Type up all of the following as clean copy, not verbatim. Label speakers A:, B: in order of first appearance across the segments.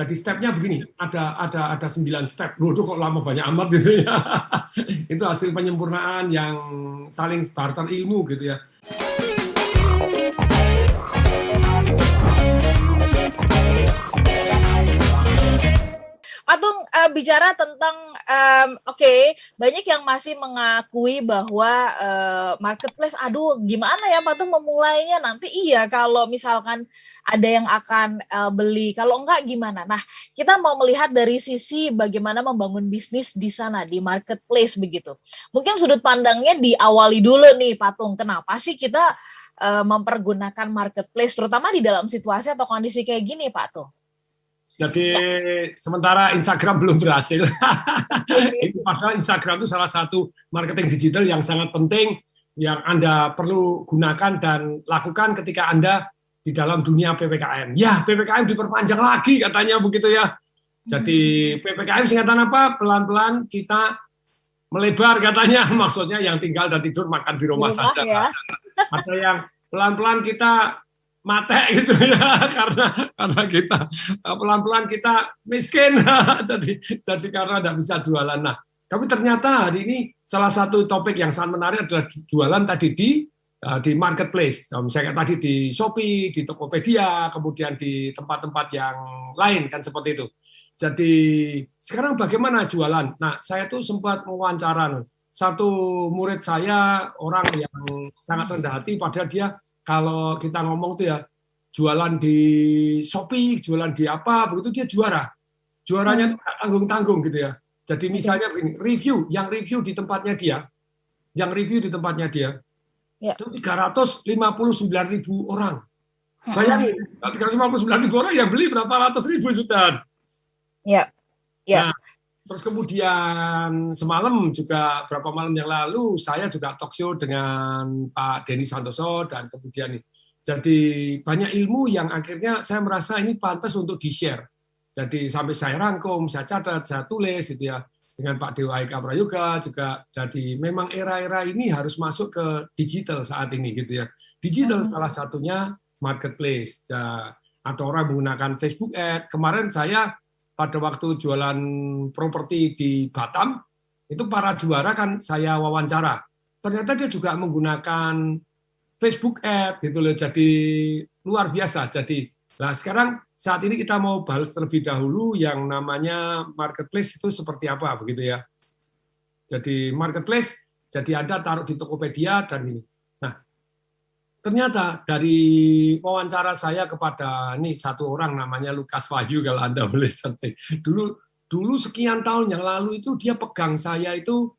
A: Jadi stepnya begini, ada 9 step. Waduh kok lama banyak amat gitu ya. Itu hasil penyempurnaan yang saling barter ilmu gitu ya.
B: Patung, bicara tentang banyak yang masih mengakui bahwa marketplace, aduh gimana ya Patung memulainya, nanti iya kalau misalkan ada yang akan beli, kalau enggak gimana. Nah, kita mau melihat dari sisi bagaimana membangun bisnis di sana, di marketplace begitu. Mungkin sudut pandangnya diawali dulu nih Patung, kenapa sih kita mempergunakan marketplace, terutama di dalam situasi atau kondisi kayak gini Patung?
A: Jadi sementara Instagram belum berhasil. Padahal Instagram itu salah satu marketing digital yang sangat penting yang Anda perlu gunakan dan lakukan ketika Anda di dalam dunia PPKM. Ya, PPKM diperpanjang lagi katanya begitu ya. Jadi PPKM singkatan apa? Pelan-pelan kita melebar katanya. Maksudnya yang tinggal dan tidur makan di rumah saja. Ya. Ada yang pelan-pelan kita mate gitu ya, karena kita pelan-pelan kita miskin. jadi karena tidak bisa jualan. Nah, tapi ternyata hari ini salah satu topik yang sangat menarik adalah jualan tadi di marketplace. Misalnya tadi di Shopee, di Tokopedia, kemudian di tempat-tempat yang lain kan seperti itu. Jadi sekarang bagaimana jualan? Nah, saya tuh sempat mewawancara satu murid saya, orang yang sangat rendah hati, padahal dia kalau kita ngomong tuh ya jualan di Shopee, jualan di apa, begitu dia juara. Juaranya tuh nggak tanggung-tanggung gitu ya. Jadi misalnya review di tempatnya dia, itu 359.000 orang. Bayangin, 359.000 orang yang beli berapa ratus ribu sudah.
B: Ya.
A: Nah, terus kemudian semalam juga beberapa malam yang lalu saya juga talk show dengan Pak Denny Santoso dan kemudian jadi banyak ilmu yang akhirnya saya merasa ini pantas untuk di-share. Jadi sampai saya rangkum, saya catat, saya tulis gitu ya dengan Pak Dewa Eka Prayoga juga. Jadi memang era-era ini harus masuk ke digital saat ini gitu ya. Digital salah satunya marketplace. Ada orang menggunakan Facebook Ad. Kemarin saya pada waktu jualan properti di Batam, itu para juara kan saya wawancara. Ternyata dia juga menggunakan Facebook Ad, gitu loh. Jadi luar biasa. Jadi, nah sekarang saat ini kita mau bahas terlebih dahulu yang namanya marketplace itu seperti apa, begitu ya. Jadi marketplace, jadi Anda taruh di Tokopedia dan ini. Ternyata dari wawancara saya kepada nih satu orang namanya Lukas Wahyu, kalau Anda boleh searching. Dulu sekian tahun yang lalu itu dia pegang saya itu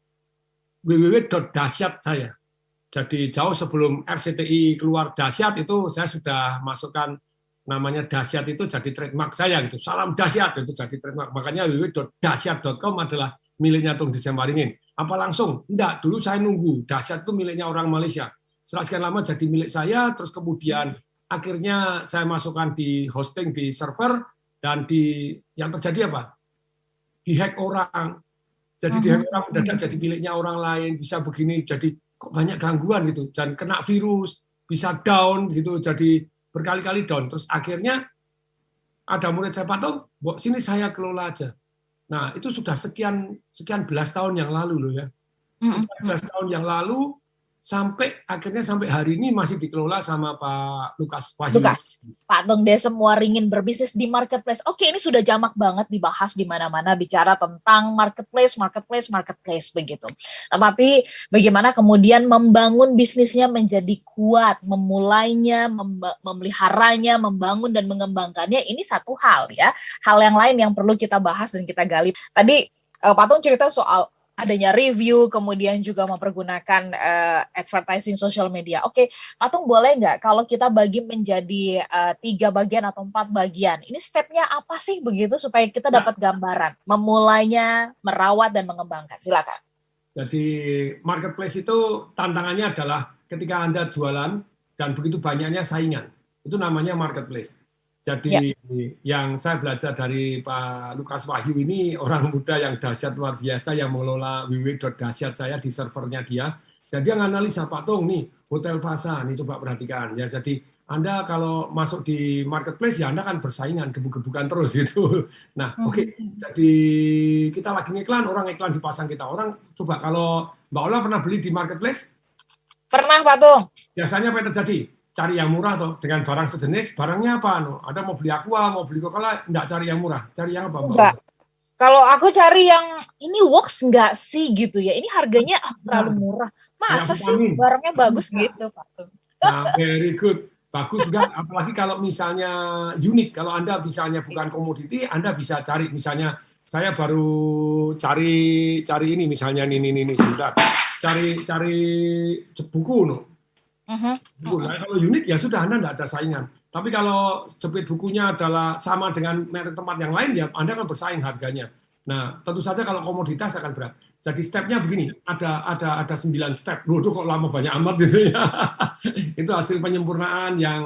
A: www.dahsyat saya. Jadi jauh sebelum RCTI keluar dahsyat itu saya sudah masukkan namanya dahsyat itu jadi trademark saya gitu. Salam dahsyat itu jadi trademark. Makanya www.dahsyat.com adalah miliknya Tung Desemaringin. Apa langsung? Enggak, dulu saya nunggu. Dahsyat itu miliknya orang Malaysia. Setelah sekian lama jadi milik saya, terus kemudian akhirnya saya masukkan di hosting di server, dan yang terjadi apa? Dihack orang. Jadi dihack orang mendadak jadi miliknya orang lain, bisa begini, jadi kok banyak gangguan gitu, dan kena virus, bisa down gitu, jadi berkali-kali down. Terus akhirnya ada murid saya, Pak Tung, sini saya kelola aja. Nah, itu sudah sekian belas tahun yang lalu loh ya. Sekian belas tahun yang lalu, sampai hari ini masih dikelola sama Pak Lukas Wahyu.
B: Pak Tung Desemaringin berbisnis di marketplace. Oke, ini sudah jamak banget dibahas di mana-mana bicara tentang marketplace begitu. Tapi bagaimana kemudian membangun bisnisnya menjadi kuat, memulainya, memeliharanya, membangun dan mengembangkannya, ini satu hal ya. Hal yang lain yang perlu kita bahas dan kita gali. Tadi Pak Tung cerita soal adanya review, kemudian juga mempergunakan advertising social media. Oke, Patung boleh nggak kalau kita bagi menjadi 3 bagian atau 4 bagian? Ini stepnya apa sih begitu supaya kita dapat gambaran memulainya, merawat dan mengembangkan. Silakan.
A: Jadi marketplace itu tantangannya adalah ketika Anda jualan dan begitu banyaknya saingan. Itu namanya marketplace. Jadi yang saya belajar dari Pak Lukas Wahyu ini, orang muda yang dahsyat luar biasa yang mengelola www.dahsyat saya di servernya dia. Dan dia menganalisa, Pak Tung nih, Hotel Fasa, nih coba perhatikan. Ya, jadi Anda kalau masuk di marketplace ya Anda kan bersaingan, gebuk-gebukan terus gitu. Nah, oke. Jadi kita lagi ngiklan, orang iklan dipasang kita. Orang coba kalau Mbak Ola pernah beli di marketplace?
B: Pernah Pak Tung.
A: Biasanya apa yang terjadi? Cari yang murah tuh dengan barang sejenis. Barangnya apa? Ada mau beli Aqua, mau beli Coca-Cola, enggak cari yang murah. Cari yang apa, Mbak?
B: Enggak. Kalau aku cari yang ini works enggak sih gitu ya. Ini harganya terlalu murah. Masa sih barangnya bagus gitu, Pak Tung?
A: Nah, very good. Bagus enggak? Apalagi kalau misalnya unik. Kalau Anda misalnya bukan komoditi, Anda bisa cari. Misalnya saya baru cari ini misalnya ini sebentar. Cari buku no. Buku. Nah, kalau unik ya sudah Anda enggak ada saingan. Tapi kalau jepit bukunya adalah sama dengan merek tempat yang lain ya Anda akan bersaing harganya. Nah, tentu saja kalau komoditas akan berat. Jadi stepnya begini, ada 9 step. Loh, itu kok lama banyak amat gitu ya. Itu hasil penyempurnaan yang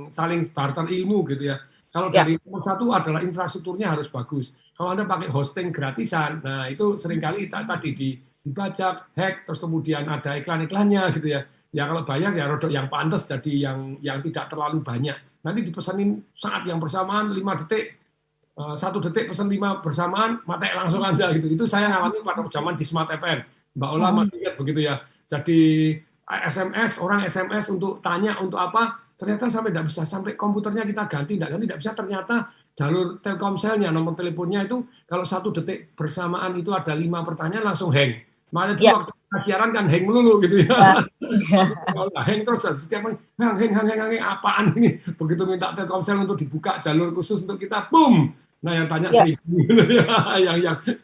A: saling barter ilmu gitu ya. Kalau dari nomor 1 adalah infrastrukturnya harus bagus. Kalau Anda pakai hosting gratisan, nah itu seringkali tadi dibajak, hack, terus kemudian ada iklan-iklannya gitu ya. Ya kalau bayar ya rodok yang pantas, jadi yang tidak terlalu banyak. Nanti dipesanin saat yang bersamaan 5 detik, 1 detik pesan 5 bersamaan, mati langsung aja gitu. Itu saya ngalami pada zaman di Smart FM. Mbak Ola masih ingat begitu ya. Jadi orang SMS untuk tanya untuk apa, ternyata sampai tidak bisa, sampai komputernya kita ganti, tidak bisa, ternyata jalur Telkomselnya, nomor teleponnya itu kalau 1 detik bersamaan itu ada 5 pertanyaan langsung hang. Makanya dulu waktu kita siaran kan hang melulu gitu ya. Hang terus setiap hang apaan ini? Begitu minta Telkomsel untuk dibuka jalur khusus untuk kita, boom. Nah yang tanya 1.000,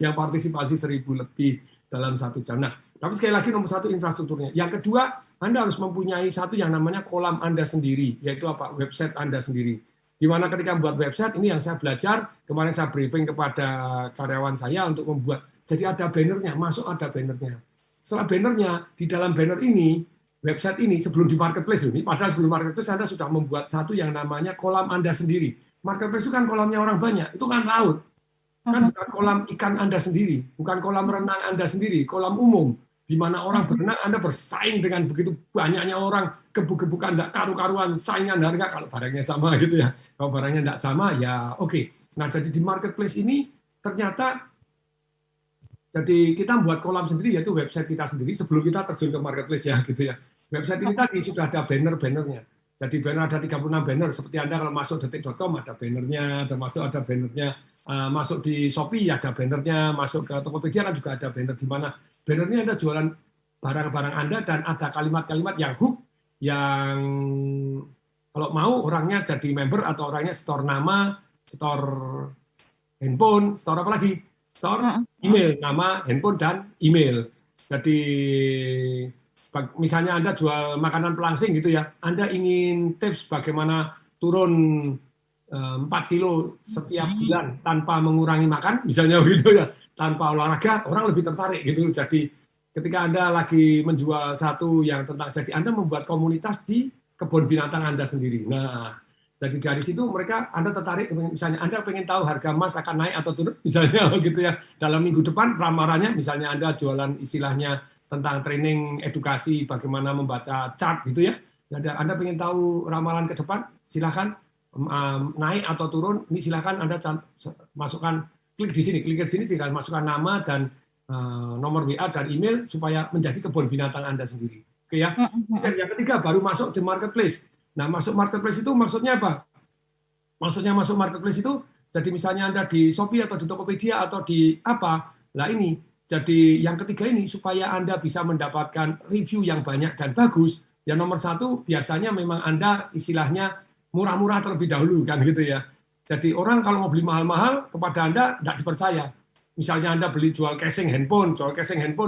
A: yang partisipasi 1.000 lebih dalam 1 jam. Nah, tapi sekali lagi nomor 1 infrastrukturnya. Yang kedua, Anda harus mempunyai satu yang namanya kolam Anda sendiri, yaitu apa? Website Anda sendiri. Di mana ketika membuat website, ini yang saya belajar, kemarin saya briefing kepada karyawan saya untuk membuat. Jadi ada bannernya, masuk ada bannernya. Setelah bannernya, di dalam banner ini, website ini sebelum di marketplace ini, padahal sebelum marketplace Anda sudah membuat satu yang namanya kolam Anda sendiri. Marketplace itu kan kolamnya orang banyak, itu kan laut. Kan bukan kolam ikan Anda sendiri, bukan kolam renang Anda sendiri, kolam umum. Di mana orang berenang, Anda bersaing dengan begitu banyaknya orang, gebuk-gebukan, tidak karu-karuan, saingan harga, kalau barangnya sama gitu ya. Kalau barangnya tidak sama, ya oke. Nah, jadi di marketplace ini, ternyata, jadi kita membuat kolam sendiri, yaitu website kita sendiri, sebelum kita terjun ke marketplace ya, gitu ya. Website ini tadi sudah ada banner-bannernya. Jadi banner ada 36 banner, seperti Anda kalau masuk detik.com ada bannernya, ada bannernya, masuk di Shopee ada bannernya, masuk ke Tokopedia kan juga ada banner, di mana bannernya Anda jualan barang-barang Anda dan ada kalimat-kalimat yang hook, yang kalau mau orangnya jadi member atau orangnya store nama, store handphone, store apa lagi? Store email, nama, handphone, dan email. Jadi misalnya Anda jual makanan pelangsing gitu ya, Anda ingin tips bagaimana turun 4 kilo setiap bulan tanpa mengurangi makan, misalnya begitu ya, tanpa olahraga, orang lebih tertarik gitu. Jadi ketika Anda lagi menjual satu yang tentang, jadi Anda membuat komunitas di kebun binatang Anda sendiri. Nah, jadi dari situ mereka Anda tertarik, misalnya Anda pengen tahu harga emas akan naik atau turun, misalnya gitu ya. Dalam minggu depan ramalannya, misalnya Anda jualan istilahnya tentang training edukasi bagaimana membaca chart gitu ya. Anda pengen tahu ramalan ke depan, silakan naik atau turun, ini silakan Anda masukkan, klik di sini tinggal masukkan nama dan nomor WA dan email supaya menjadi kebun binatang Anda sendiri. Oke ya. Dan yang ketiga baru masuk di marketplace. Nah, masuk marketplace itu maksudnya apa? Maksudnya masuk marketplace itu jadi misalnya Anda di Shopee atau di Tokopedia atau di apa? Lah ini. Jadi yang ketiga ini supaya Anda bisa mendapatkan review yang banyak dan bagus. Yang nomor 1 biasanya memang Anda istilahnya murah-murah terlebih dahulu kan gitu ya. Jadi orang kalau mau beli mahal-mahal kepada Anda tidak dipercaya. Misalnya Anda beli jual casing handphone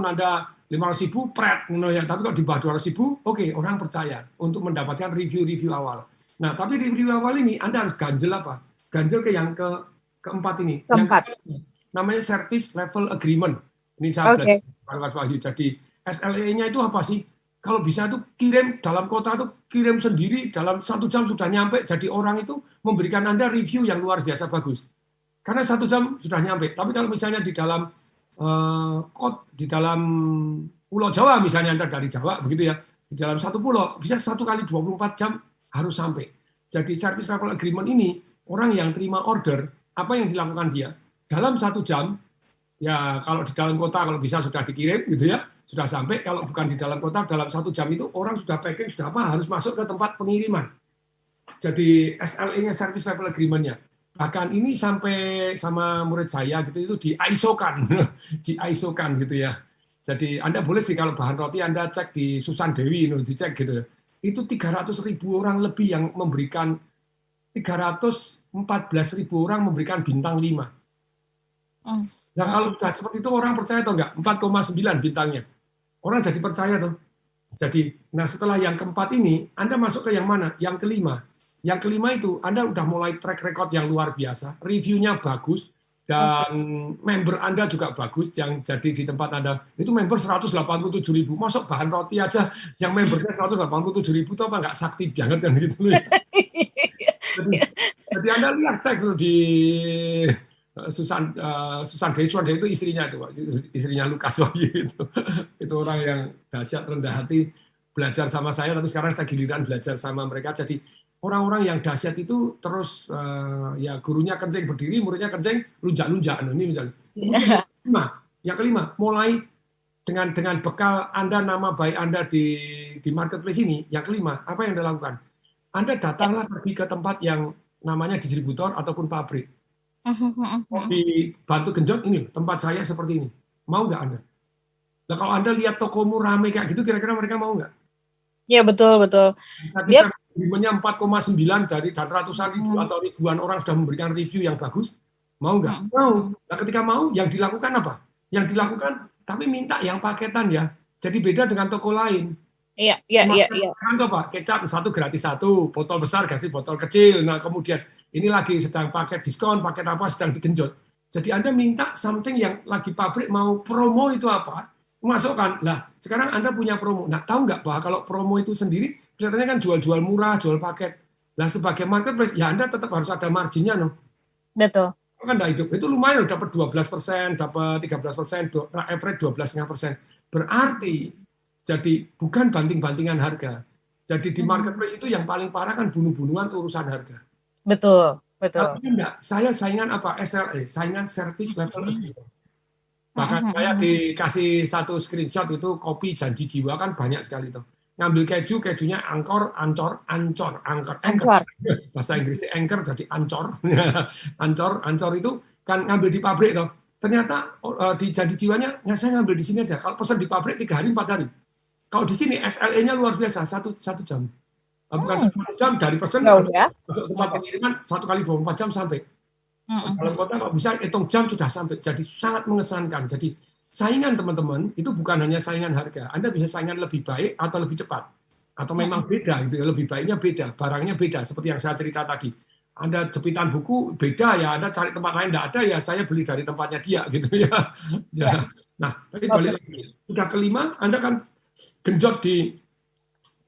A: Anda 500.000 pret, ya. Tapi kalau di bawah 200.000, oke, orang percaya untuk mendapatkan review-review awal. Nah, tapi review awal ini Anda harus ganjel apa? Ganjel ke yang keempat ini.
B: Keempat.
A: Yang namanya service level agreement. Ini saya belajar. Jadi SLA-nya itu apa sih? Kalau bisa itu kirim dalam kota itu kirim sendiri dalam 1 jam sudah nyampe. Jadi orang itu memberikan Anda review yang luar biasa bagus. Karena 1 jam sudah nyampe. Tapi kalau misalnya di dalam Pulau Jawa misalnya Anda dari Jawa begitu ya, di dalam satu pulau bisa 1 kali 24 jam harus sampai. Jadi service level agreement ini, orang yang terima order, apa yang dilakukan dia? Dalam 1 jam, ya kalau di dalam kota kalau bisa sudah dikirim gitu ya, sudah sampai. Kalau bukan di dalam kota, dalam 1 jam itu orang sudah packing, sudah apa, harus masuk ke tempat pengiriman. Jadi SLA-nya, service level agreement-nya. Bahkan ini sampai sama murid saya gitu itu di ISO-kan, di ISO-kan gitu ya. Jadi Anda boleh sih kalau bahan roti Anda cek di Susan Dewi, dicek gitu. Itu 300.000 orang lebih yang memberikan, 314.000 orang memberikan bintang 5. Nah kalau sudah seperti itu orang percaya atau enggak? 4,9 bintangnya. Orang jadi percaya tuh. Jadi, nah setelah yang keempat ini, Anda masuk ke yang mana? Yang kelima. Yang kelima itu Anda udah mulai track record yang luar biasa, reviewnya bagus, dan member Anda juga bagus, yang jadi di tempat Anda, itu member 187.000, masuk bahan roti aja, yang membernya 187.000 itu apa nggak sakti banget kan gitu loh. Jadi Anda lihat cek dulu di Susan Dewi itu istrinya Lukas Wahyu itu orang yang dahsyat, rendah hati, belajar sama saya, tapi sekarang saya giliran belajar sama mereka. Jadi orang-orang yang dahsyat itu terus ya gurunya kencing berdiri, muridnya kencing lunjak-lunjak. Ini misalnya. Yang kelima, mulai dengan bekal Anda, nama baik Anda di marketplace ini. Yang kelima, apa yang Anda lakukan? Anda datanglah pergi ke tempat yang namanya distributor ataupun pabrik. Dibantu genjot, ini tempat saya seperti ini. Mau nggak Anda? Nah, kalau Anda lihat tokomu rame kayak gitu, kira-kira mereka mau nggak?
B: Ya betul.
A: Dia agreement-nya 4,9 dari dan ratusan ribu atau ribuan orang sudah memberikan review yang bagus, mau nggak? Mau. Nah, ketika mau, yang dilakukan apa? Yang dilakukan, tapi minta yang paketan ya. Jadi beda dengan toko lain.
B: Iya.
A: Kan tuh Pak, kecap 1 gratis 1, botol besar kasih botol kecil. Nah, kemudian ini lagi sedang paket diskon, paket apa sedang digenjot. Jadi Anda minta something yang lagi pabrik mau promo itu apa? Masukkan. Lah, sekarang Anda punya promo. Nah, tahu nggak bahwa kalau promo itu sendiri kelihatannya kan jual-jual murah, jual paket. Nah, sebagai marketplace, ya Anda tetap harus ada marginnya, no?
B: Betul.
A: Kan enggak hidup. Itu lumayan, dapat 12%, dapat 13%, average 12,5%. Berarti, jadi bukan banting-bantingan harga. Jadi di marketplace itu yang paling parah kan bunuh-bunuhan urusan harga.
B: Betul.
A: Tapi enggak, saya saingan apa? SLA, saingan service level agreement. Bahkan saya dikasih satu screenshot itu kopi janji jiwa kan banyak sekali tuh. Ngambil kejunya ancor. Bahasa Inggrisnya anchor jadi ancor. ancor itu kan ngambil di pabrik tuh. Ternyata di janji jiwanya saya ngambil di sini aja. Kalau pesan di pabrik 3 hari 4 hari. Kalau di sini SLA-nya luar biasa 1 jam. Bukan 1 jam dari pesan masuk tempat pengiriman 1 kali 24 jam sampai. Dalam kota kalau bisa hitung jam sudah sampai. Jadi sangat mengesankan. Jadi saingan teman-teman itu bukan hanya saingan harga. Anda bisa saingan lebih baik atau lebih cepat. Atau memang beda gitu ya, lebih baiknya beda, barangnya beda seperti yang saya cerita tadi. Anda jepitan buku beda ya, Anda cari tempat lain enggak ada ya, saya beli dari tempatnya dia gitu ya. Nah, tapi balik lagi. Sudah kelima, Anda kan genjot di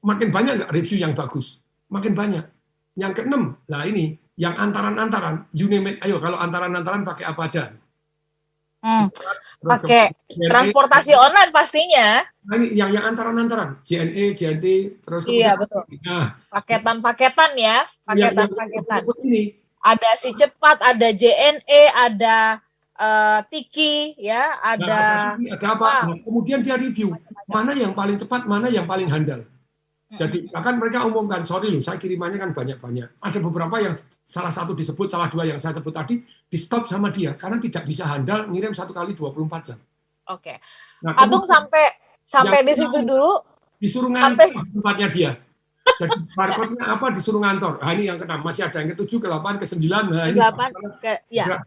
A: makin banyak enggak review yang bagus? Makin banyak. Yang keenam, lah ini yang antaran-antaran, you name it. Ayo kalau antaran-antaran pakai apa aja?
B: Pakai transportasi online pastinya.
A: Nah, ini yang antaran-antaran, JNE, JNT, terus
B: iya betul. Nah, paketan ya, paketan. Ini. Ada si cepat, ada JNE, ada Tiki, ya, ada.
A: Ada apa? Nah, kemudian dia review mana yang paling cepat, mana yang paling handal. Jadi bahkan mereka umumkan, sorry loh, saya kirimannya kan banyak-banyak. Ada beberapa yang salah satu disebut, salah 2 yang saya sebut tadi, di stop sama dia karena tidak bisa handal ngirim 1 kali 24 jam.
B: Oke. Nah, Atung sampai di situ dulu.
A: Disuruh ngantor tempatnya dia. Jadi barcode-nya apa disuruh ngantor. Nah, ini yang ke-6, masih ada yang ke-7, ke-8, ke-9. Nah, ini
B: ya.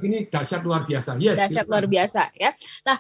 A: Ini dahsyat luar biasa. Yes.
B: Dahsyat luar biasa ya. Nah,